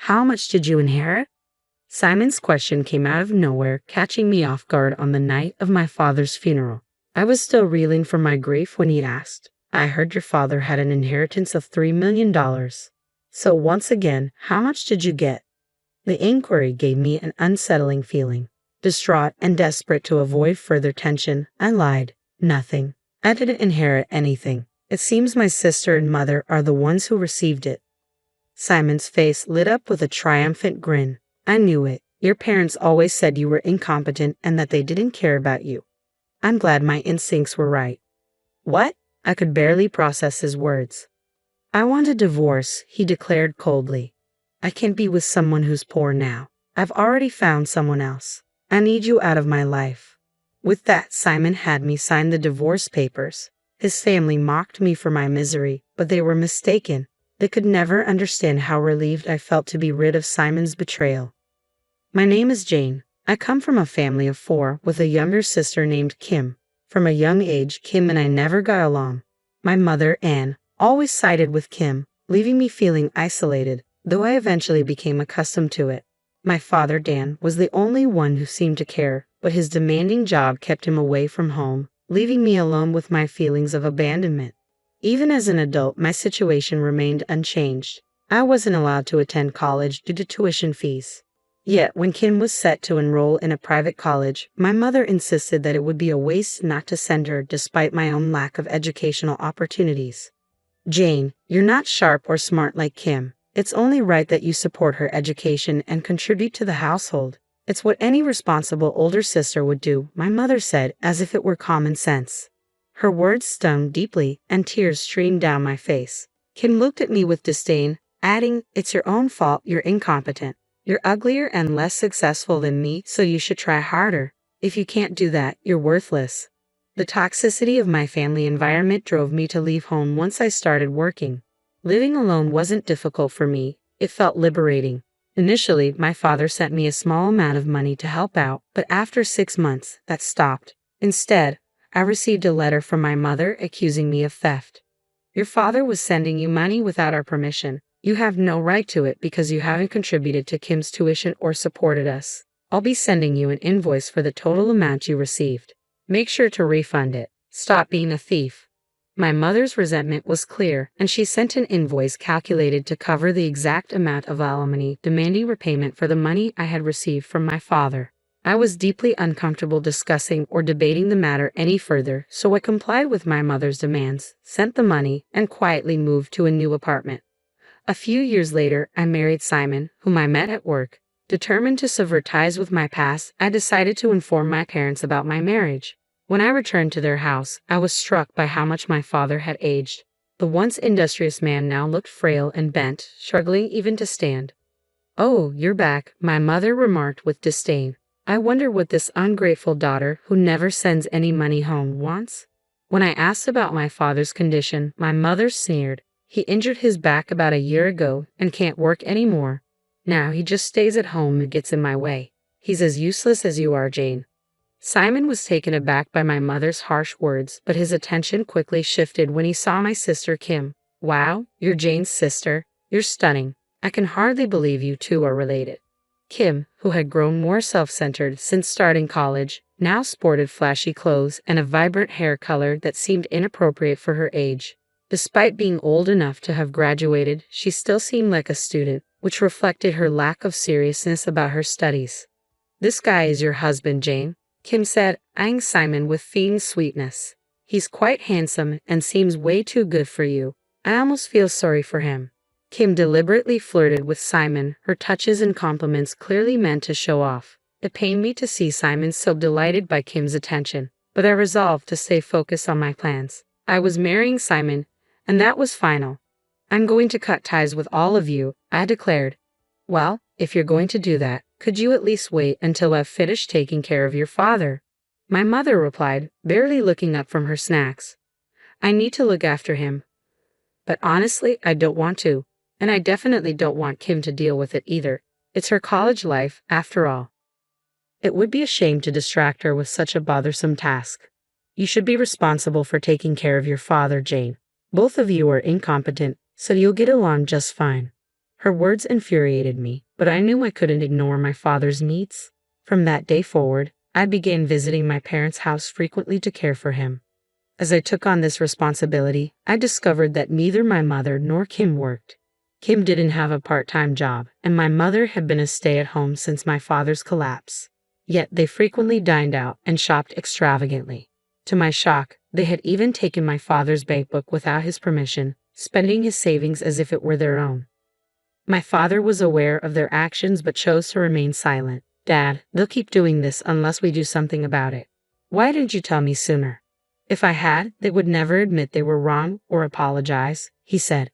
How much did you inherit? Simon's question came out of nowhere, catching me off guard on the night of my father's funeral. I was still reeling from my grief when he asked, I heard your father had an inheritance of $3 million. So once again, how much did you get? The inquiry gave me an unsettling feeling. Distraught and desperate to avoid further tension, I lied. Nothing. I didn't inherit anything. It seems my sister and mother are the ones who received it. Simon's face lit up with a triumphant grin. I knew it. Your parents always said you were incompetent and that they didn't care about you. I'm glad my instincts were right. What? I could barely process his words. I want a divorce, he declared coldly. I can't be with someone who's poor now. I've already found someone else. I need you out of my life. With that, Simon had me sign the divorce papers. His family mocked me for my misery, but they were mistaken. They could never understand how relieved I felt to be rid of Simon's betrayal. My name is Jane. I come from a family of 4 with a younger sister named Kim. From a young age, Kim and I never got along. My mother, Anne, always sided with Kim, leaving me feeling isolated, though I eventually became accustomed to it. My father, Dan, was the only one who seemed to care, but his demanding job kept him away from home, leaving me alone with my feelings of abandonment. Even as an adult, my situation remained unchanged. I wasn't allowed to attend college due to tuition fees. Yet, when Kim was set to enroll in a private college, my mother insisted that it would be a waste not to send her despite my own lack of educational opportunities. Jane, you're not sharp or smart like Kim. It's only right that you support her education and contribute to the household. It's what any responsible older sister would do, my mother said, as if it were common sense. Her words stung deeply, and tears streamed down my face. Kim looked at me with disdain, adding, It's your own fault, you're incompetent. You're uglier and less successful than me, so you should try harder. If you can't do that, you're worthless. The toxicity of my family environment drove me to leave home once I started working. Living alone wasn't difficult for me. It felt liberating. Initially, my father sent me a small amount of money to help out, but after 6 months, that stopped. Instead, I received a letter from my mother accusing me of theft. Your father was sending you money without our permission. You have no right to it because you haven't contributed to Kim's tuition or supported us. I'll be sending you an invoice for the total amount you received. Make sure to refund it. Stop being a thief. My mother's resentment was clear, and she sent an invoice calculated to cover the exact amount of alimony, demanding repayment for the money I had received from my father. I was deeply uncomfortable discussing or debating the matter any further, so I complied with my mother's demands, sent the money, and quietly moved to a new apartment. A few years later, I married Simon, whom I met at work. Determined to sever ties with my past, I decided to inform my parents about my marriage. When I returned to their house, I was struck by how much my father had aged. The once industrious man now looked frail and bent, struggling even to stand. Oh, you're back, my mother remarked with disdain. I wonder what this ungrateful daughter, who never sends any money home, wants? When I asked about my father's condition, my mother sneered. He injured his back about a year ago and can't work anymore. Now he just stays at home and gets in my way. He's as useless as you are, Jane. Simon was taken aback by my mother's harsh words, but his attention quickly shifted when he saw my sister Kim. Wow, you're Jane's sister. You're stunning. I can hardly believe you two are related. Kim, who had grown more self-centered since starting college, now sported flashy clothes and a vibrant hair color that seemed inappropriate for her age. Despite being old enough to have graduated, she still seemed like a student, which reflected her lack of seriousness about her studies. This guy is your husband, Jane, Kim said, eyeing Simon with feigned sweetness. He's quite handsome and seems way too good for you. I almost feel sorry for him. Kim deliberately flirted with Simon, her touches and compliments clearly meant to show off. It pained me to see Simon so delighted by Kim's attention, but I resolved to stay focused on my plans. I was marrying Simon, and that was final. I'm going to cut ties with all of you, I declared. Well, if you're going to do that, could you at least wait until I've finished taking care of your father? My mother replied, barely looking up from her snacks. I need to look after him. But honestly, I don't want to. And I definitely don't want Kim to deal with it either. It's her college life, after all. It would be a shame to distract her with such a bothersome task. You should be responsible for taking care of your father, Jane. Both of you are incompetent, so you'll get along just fine. Her words infuriated me, but I knew I couldn't ignore my father's needs. From that day forward, I began visiting my parents' house frequently to care for him. As I took on this responsibility, I discovered that neither my mother nor Kim worked. Kim didn't have a part-time job, and my mother had been a stay-at-home since my father's collapse. Yet they frequently dined out and shopped extravagantly. To my shock, they had even taken my father's bankbook without his permission, spending his savings as if it were their own. My father was aware of their actions but chose to remain silent. "Dad, they'll keep doing this unless we do something about it. Why didn't you tell me sooner?" "If I had, they would never admit they were wrong or apologize," he said.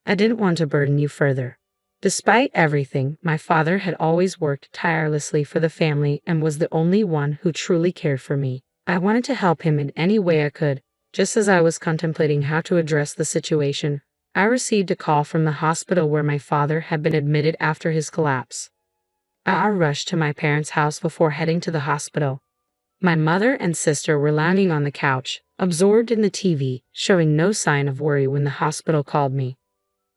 "I didn't want to burden you further." Despite everything, my father had always worked tirelessly for the family and was the only one who truly cared for me. I wanted to help him in any way I could. Just as I was contemplating how to address the situation, I received a call from the hospital where my father had been admitted after his collapse. I rushed to my parents' house before heading to the hospital. My mother and sister were lounging on the couch, absorbed in the TV, showing no sign of worry when the hospital called me.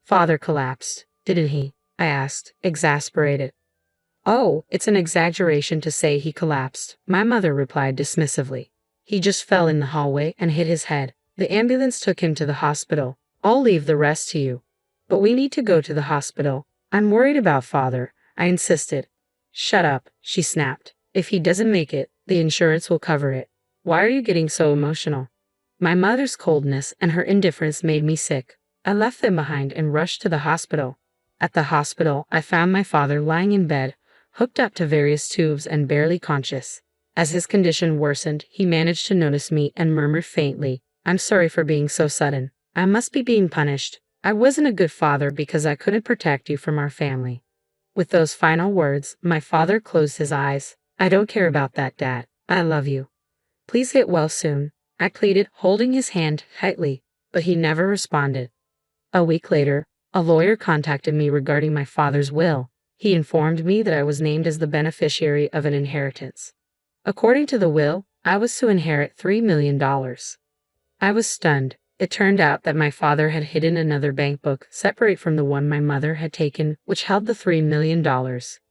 "Father collapsed, didn't he?" I asked, exasperated. "Oh, it's an exaggeration to say he collapsed," my mother replied dismissively. "He just fell in the hallway and hit his head. The ambulance took him to the hospital. I'll leave the rest to you." "But we need to go to the hospital. I'm worried about Father," I insisted. "Shut up," she snapped. "If he doesn't make it, the insurance will cover it. Why are you getting so emotional?" My mother's coldness and her indifference made me sick. I left them behind and rushed to the hospital. At the hospital, I found my father lying in bed, hooked up to various tubes and barely conscious. As his condition worsened, he managed to notice me and murmured faintly, "I'm sorry for being so sudden. I must be being punished. I wasn't a good father because I couldn't protect you from our family." With those final words, my father closed his eyes. "I don't care about that, Dad. I love you. Please get well soon," I pleaded, holding his hand tightly, but he never responded. A week later, a lawyer contacted me regarding my father's will. He informed me that I was named as the beneficiary of an inheritance. According to the will, I was to inherit $3 million. I was stunned. It turned out that my father had hidden another bank book separate from the one my mother had taken, which held the $3 million.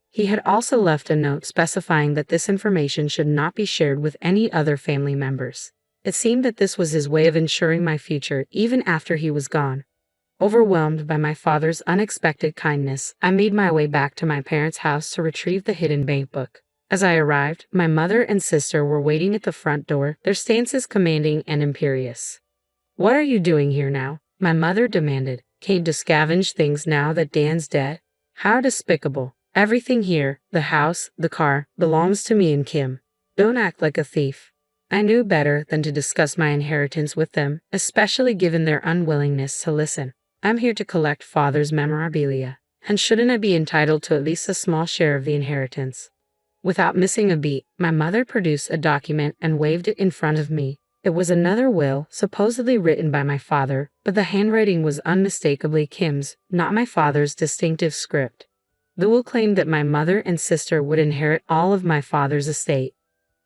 He had also left a note specifying that this information should not be shared with any other family members. It seemed that this was his way of ensuring my future even after he was gone. Overwhelmed by my father's unexpected kindness, I made my way back to my parents' house to retrieve the hidden bank book. As I arrived, my mother and sister were waiting at the front door, their stances commanding and imperious. "What are you doing here now?" my mother demanded. "Came to scavenge things now that Dan's dead? How despicable. Everything here, the house, the car, belongs to me and Kim. Don't act like a thief." I knew better than to discuss my inheritance with them, especially given their unwillingness to listen. "I'm here to collect Father's memorabilia, and shouldn't I be entitled to at least a small share of the inheritance?" Without missing a beat, my mother produced a document and waved it in front of me. It was another will, supposedly written by my father, but the handwriting was unmistakably Kim's, not my father's distinctive script. The will claimed that my mother and sister would inherit all of my father's estate.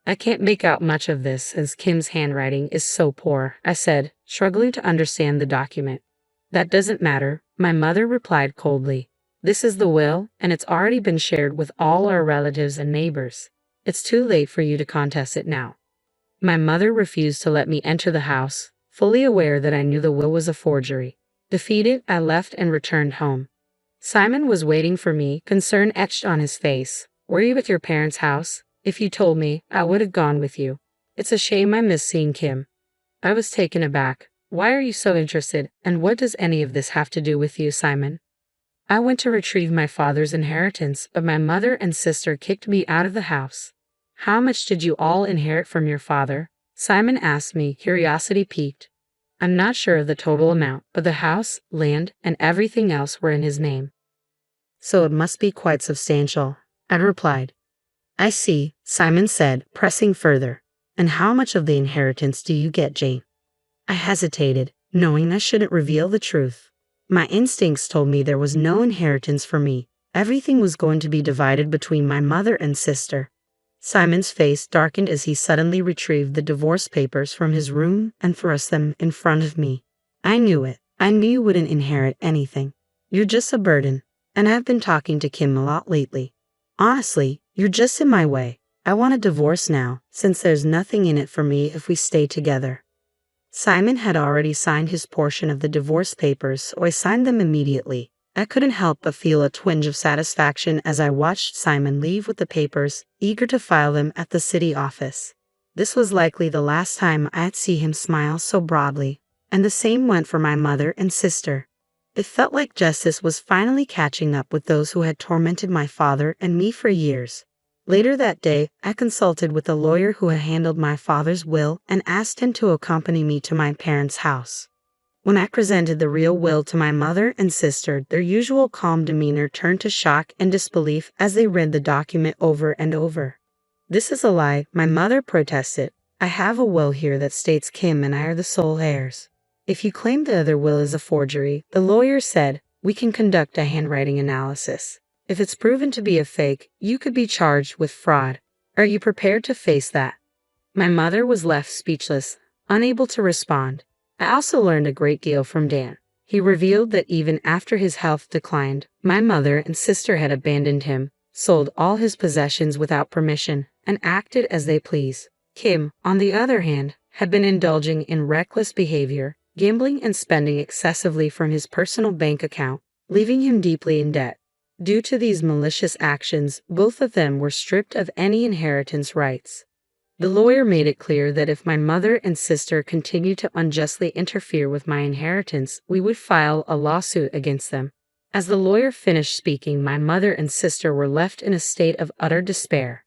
"I can't make out much of this since Kim's handwriting is so poor," I said, struggling to understand the document. "That doesn't matter," my mother replied coldly. "This is the will, and it's already been shared with all our relatives and neighbors. It's too late for you to contest it now." My mother refused to let me enter the house, fully aware that I knew the will was a forgery. Defeated, I left and returned home. Simon was waiting for me, concern etched on his face. "Were you at your parents' house? If you told me, I would have gone with you. It's a shame I missed seeing Kim." I was taken aback. "Why are you so interested, and what does any of this have to do with you, Simon?" "I went to retrieve my father's inheritance, but my mother and sister kicked me out of the house." "How much did you all inherit from your father?" Simon asked me, curiosity piqued. "I'm not sure of the total amount, but the house, land, and everything else were in his name." "So it must be quite substantial," I replied. "I see," Simon said, pressing further. "And how much of the inheritance do you get, Jane?" I hesitated, knowing I shouldn't reveal the truth. My instincts told me there was no inheritance for me. Everything was going to be divided between my mother and sister. Simon's face darkened as he suddenly retrieved the divorce papers from his room and thrust them in front of me. "I knew it. I knew you wouldn't inherit anything. You're just a burden." and I've been talking to Kim a lot lately. Honestly, you're just in my way. I want a divorce now, since there's nothing in it for me if we stay together. Simon had already signed his portion of the divorce papers, so I signed them immediately. I couldn't help but feel a twinge of satisfaction as I watched Simon leave with the papers, eager to file them at the city office. This was likely the last time I'd see him smile so broadly, and the same went for my mother and sister. It felt like justice was finally catching up with those who had tormented my father and me for years. Later that day, I consulted with the lawyer who had handled my father's will and asked him to accompany me to my parents' house. When I presented the real will to my mother and sister, their usual calm demeanor turned to shock and disbelief as they read the document over and over. "This is a lie," my mother protested. "I have a will here that states Kim and I are the sole heirs." "If you claim the other will is a forgery," the lawyer said, "we can conduct a handwriting analysis. If it's proven to be a fake, you could be charged with fraud. Are you prepared to face that?" My mother was left speechless, unable to respond. I also learned a great deal from Dan. He revealed that even after his health declined, my mother and sister had abandoned him, sold all his possessions without permission, and acted as they pleased. Kim, on the other hand, had been indulging in reckless behavior, gambling and spending excessively from his personal bank account, leaving him deeply in debt. Due to these malicious actions, both of them were stripped of any inheritance rights. The lawyer made it clear that if my mother and sister continued to unjustly interfere with my inheritance, we would file a lawsuit against them. As the lawyer finished speaking, my mother and sister were left in a state of utter despair.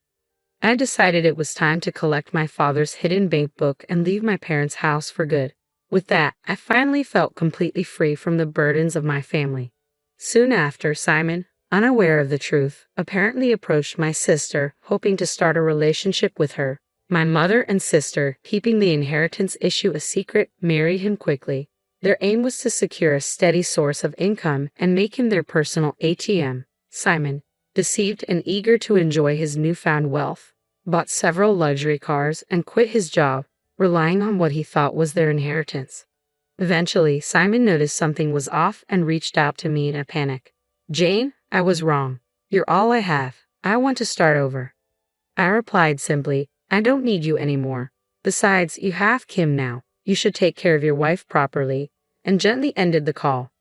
I decided it was time to collect my father's hidden bank book and leave my parents' house for good. With that, I finally felt completely free from the burdens of my family. Soon after, Simon, unaware of the truth, apparently approached my sister, hoping to start a relationship with her. My mother and sister, keeping the inheritance issue a secret, married him quickly. Their aim was to secure a steady source of income and make him their personal ATM. Simon, deceived and eager to enjoy his newfound wealth, bought several luxury cars and quit his job, relying on what he thought was their inheritance. Eventually, Simon noticed something was off and reached out to me in a panic. "Jane, I was wrong. You're all I have. I want to start over." I replied simply, "I don't need you anymore. Besides, you have Kim now. You should take care of your wife properly," and gently ended the call.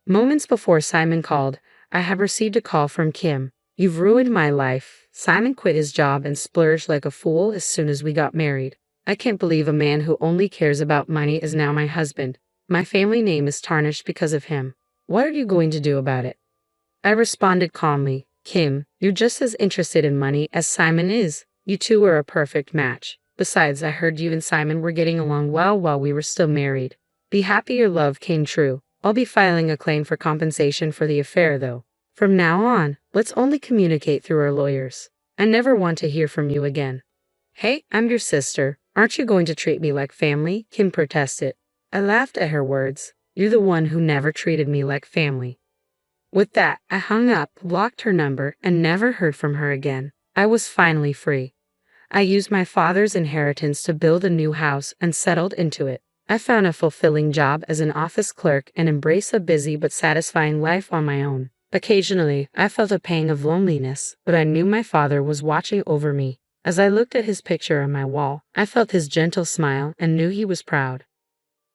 Moments before Simon called, I had received a call from Kim. "You've ruined my life." Simon quit his job and splurged like a fool as soon as we got married. "I can't believe a man who only cares about money is now my husband. My family name is tarnished because of him. What are you going to do about it?" I responded calmly, "Kim, you're just as interested in money as Simon is. You two are a perfect match. Besides, I heard you and Simon were getting along well while we were still married. Be happy your love came true. I'll be filing a claim for compensation for the affair, though. From now on, let's only communicate through our lawyers. I never want to hear from you again." "Hey, I'm your sister. Aren't you going to treat me like family?" Kim protested. I laughed at her words. "You're the one who never treated me like family." With that, I hung up, blocked her number, and never heard from her again. I was finally free. I used my father's inheritance to build a new house and settled into it. I found a fulfilling job as an office clerk and embraced a busy but satisfying life on my own. Occasionally, I felt a pang of loneliness, but I knew my father was watching over me. As I looked at his picture on my wall, I felt his gentle smile and knew he was proud.